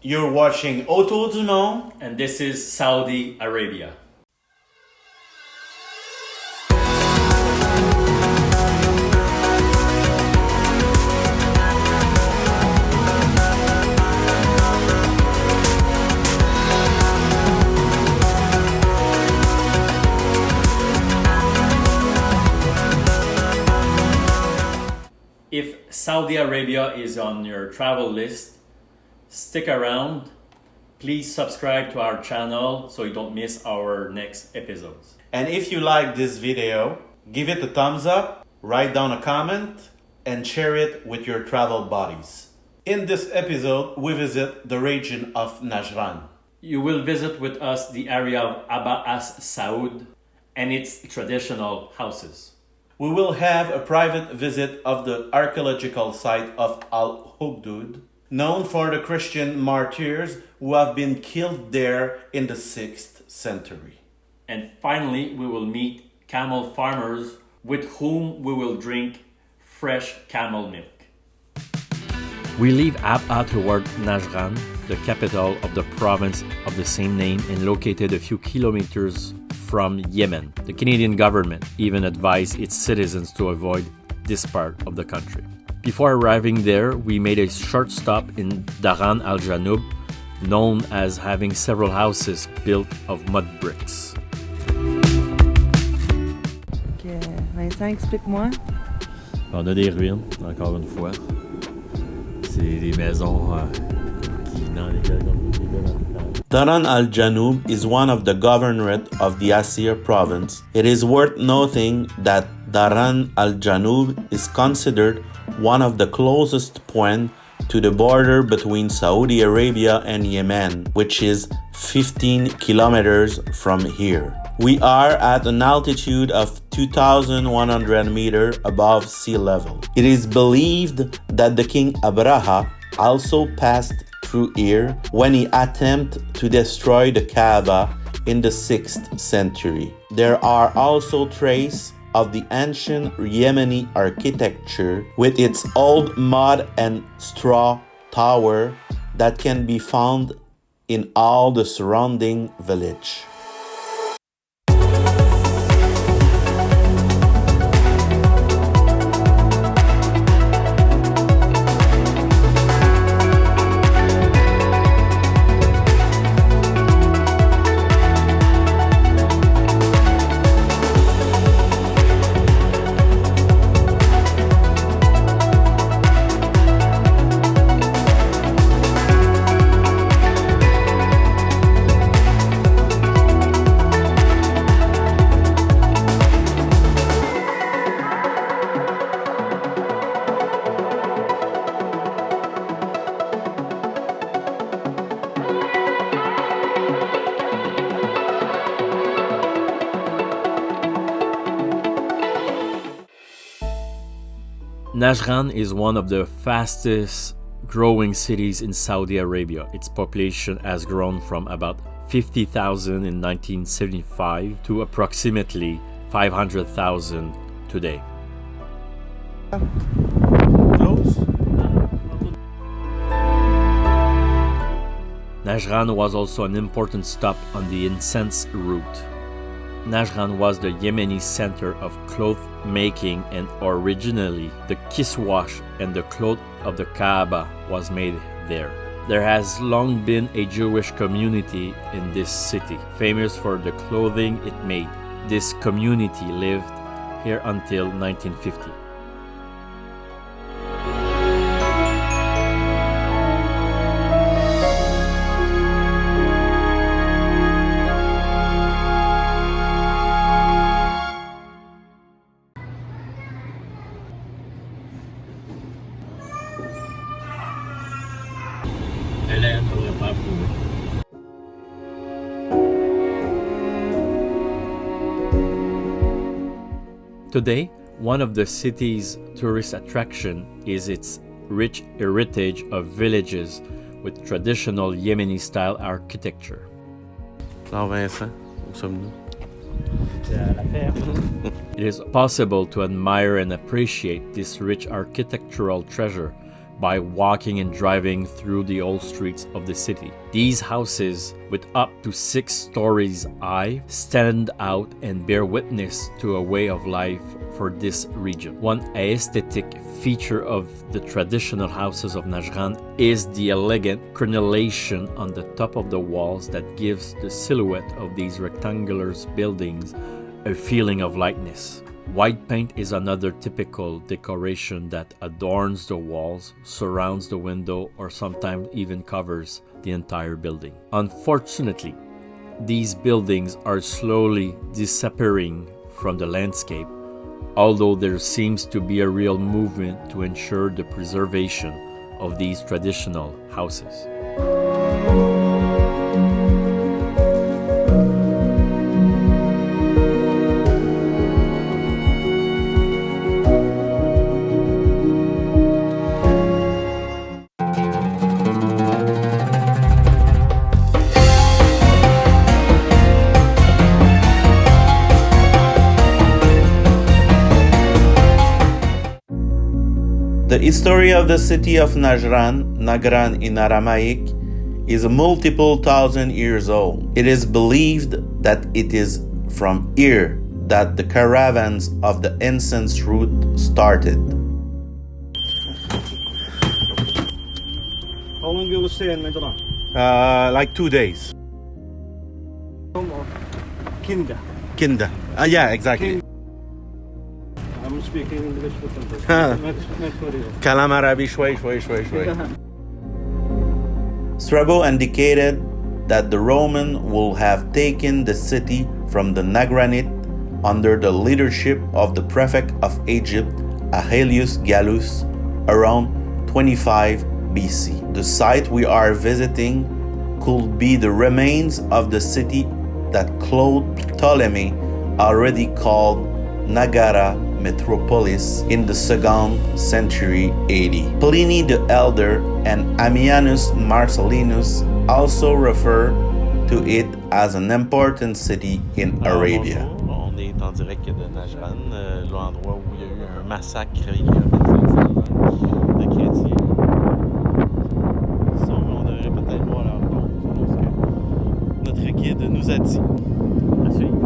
You're watching Autour du Monde. And this is Saudi Arabia. If Saudi Arabia is on your travel list, stick around. Please subscribe to our channel so you don't miss our next episodes. And if you like this video, give it a thumbs up, write down a comment, and share it with your travel buddies. In this episode, we visit the region of Najran. You will visit with us the area of Aba As Saud and its traditional houses. We will have a private visit of the archaeological site of Al-Hudud, known for the Christian martyrs who have been killed there in the 6th century. And finally, we will meet camel farmers with whom we will drink fresh camel milk. We leave Aba toward Najran, the capital of the province of the same name and located a few kilometers from Yemen. The Canadian government even advised its citizens to avoid this part of the country. Before arriving there, we made a short stop in Daran al-Janoub, known as having several houses built of mud bricks. Okay, Vincent, explique-moi. On a des ruines, encore une fois. C'est des maisons dans lesquelles on vit là. Daran al-Janoub is one of the governorate of the Asir province. It is worth noting that Daran al-Janoub is considered one of the closest points to the border between Saudi Arabia and Yemen, which is 15 kilometers from here. We are at an altitude of 2,100 meters above sea level. It is believed that the king Abraha also passed through here when he attempted to destroy the Kaaba in the 6th century. There are also traces of the ancient Yemeni architecture with its old mud and straw tower that can be found in all the surrounding village. Najran is one of the fastest growing cities in Saudi Arabia. Its population has grown from about 50,000 in 1975 to approximately 500,000 today. Najran was also an important stop on the incense route. Najran was the Yemeni center of cloth making, and originally the kiswash and the cloth of the Kaaba was made there. There has long been a Jewish community in this city, famous for the clothing it made. This community lived here until 1950. Today, one of the city's tourist attractions is its rich heritage of villages with traditional Yemeni-style architecture. Alors Vincent, où sommes-nous? It is possible to admire and appreciate this rich architectural treasure by walking and driving through the old streets of the city. These houses, with up to 6 stories high, stand out and bear witness to a way of life for this region. One aesthetic feature of the traditional houses of Najran is the elegant crenellation on the top of the walls that gives the silhouette of these rectangular buildings a feeling of lightness. White paint is another typical decoration that adorns the walls, surrounds the window, or sometimes even covers the entire building. Unfortunately, these buildings are slowly disappearing from the landscape, although there seems to be a real movement to ensure the preservation of these traditional houses. The history of the city of Najran, Nagran in Aramaic, is multiple thousand years old. It is believed that it is from here that the caravans of the incense route started. How long will you stay in Najran? Like 2 days. Kinda. Kinda. Yeah, exactly. I'm speaking English with them. Next video. Kalam Arabi shway. Strabo indicated that the Roman will have taken the city from the Nagranite under the leadership of the prefect of Egypt, Aelius Gallus, around 25 BC. The site we are visiting could be the remains of the city that Claude Ptolemy already called Nagara Metropolis in the 2nd century AD. Pliny the Elder and Ammianus Marcellinus also refer to it as an important city in Arabia. Bonjour, on est en direct de Najran, l'endroit où il y a eu un massacre il y a 2500 ans de chrétiens. Ça, on devrait peut-être voir leur tombe, selon ce que notre guide nous a dit. À suivre.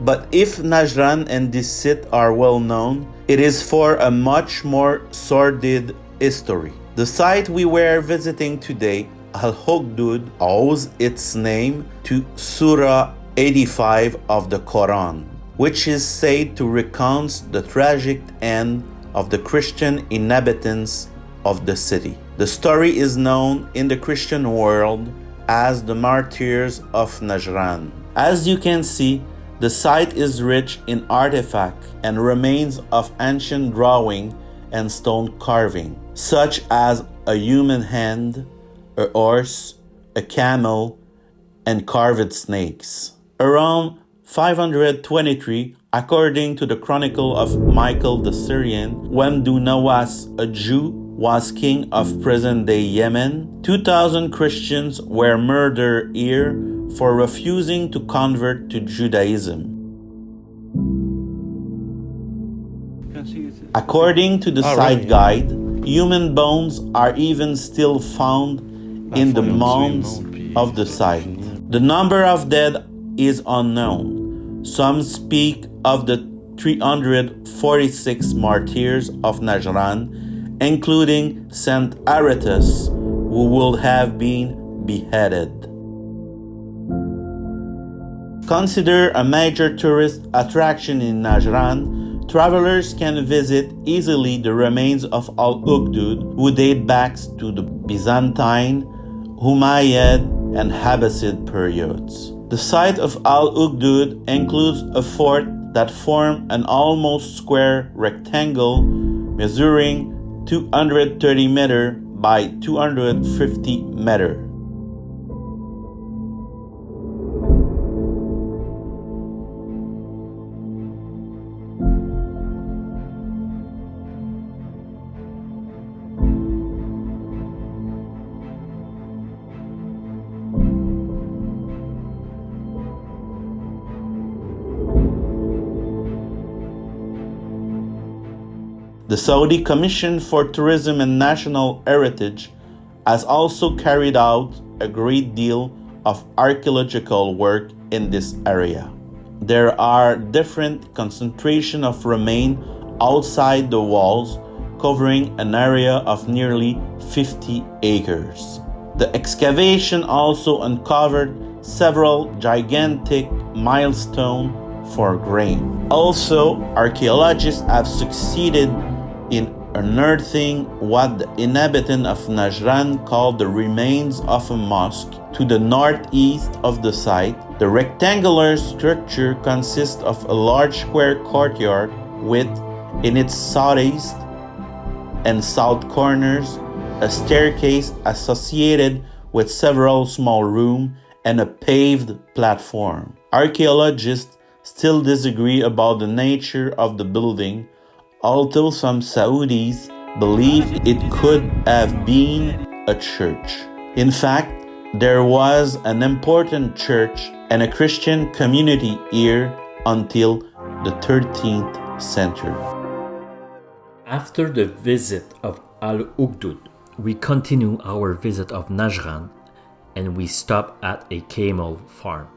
But if Najran and this site are well known, it is for a much more sordid history. The site we were visiting today, Al-Hugdud, owes its name to Surah 85 of the Quran, which is said to recount the tragic end of the Christian inhabitants of the city. The story is known in the Christian world as the Martyrs of Najran. As you can see, the site is rich in artifacts and remains of ancient drawing and stone carving, such as a human hand, a horse, a camel, and carved snakes. Around 523, according to the Chronicle of Michael the Syrian, when Dunawas, a Jew, was king of present-day Yemen, 2,000 Christians were murdered here for refusing to convert to Judaism. According to the site guide, human bones are even still found in the mounds of the site. The number of dead is unknown. Some speak of the 346 martyrs of Najran, including Saint Aretas, who would have been beheaded. Considered a major tourist attraction in Najran, travelers can visit easily the remains of Al-Hugdud, who date back to the Byzantine, Umayyad, and Abbasid periods. The site of Al-Hugdud includes a fort that formed an almost square rectangle measuring 230 meters by 250 meters. The Saudi Commission for Tourism and National Heritage has also carried out a great deal of archaeological work in this area. There are different concentrations of remains outside the walls, covering an area of nearly 50 acres. The excavation also uncovered several gigantic milestones for grain. Also, archaeologists have succeeded in unearthing what the inhabitants of Najran called the remains of a mosque to the northeast of the site. The rectangular structure consists of a large square courtyard with, in its southeast and south corners, a staircase associated with several small rooms and a paved platform. Archaeologists still disagree about the nature of the building, although some Saudis believe it could have been a church. In fact, there was an important church and a Christian community here until the 13th century. After the visit of Al-Ukhdud, we continue our visit of Najran and we stop at a camel farm.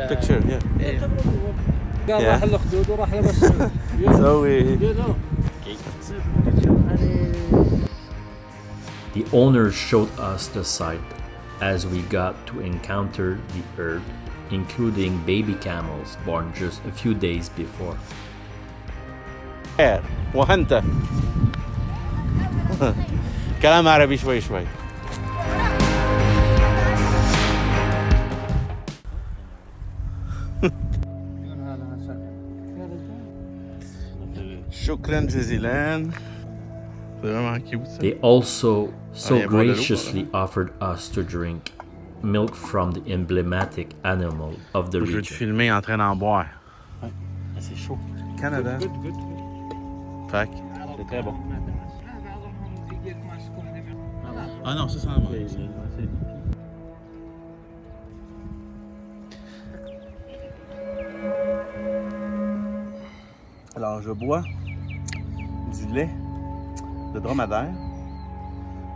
Picture, yeah. قال راح الأخدود وراح لبس. سوي. The owner showed us the site as we got to encounter the herd, including baby camels born just a few days before. وأنت كلام عربي شوي شوي. شكرا جزيلا. They also so graciously offered us to drink milk from the emblematic animal of the Je vais te region. filmer en train d'en boire. C'est chaud. Canada. Good, good. Fac. C'est très bon. Ah non, ça sent bon. Alors, je bois du lait de dromadaire.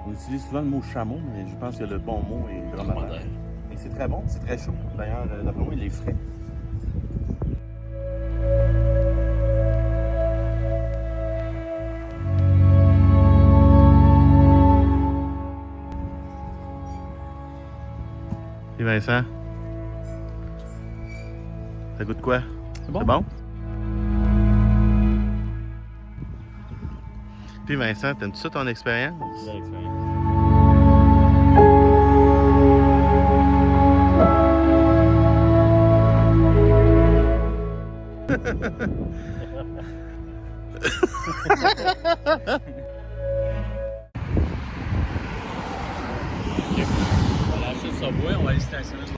On utilise souvent le mot chameau, mais je pense que le bon mot est dromadaire. Et c'est très bon, c'est très chaud. D'ailleurs, d'après moi, il est frais. Et Vincent, ça goûte quoi? C'est bon? Puis Vincent, t'aimes-tu ça ton expérience?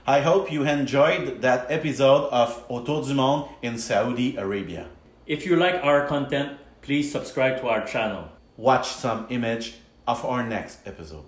I hope you enjoyed that episode of Autour du Monde in Saudi Arabia. If you like our content, please subscribe to our channel. Watch some image of our next episode.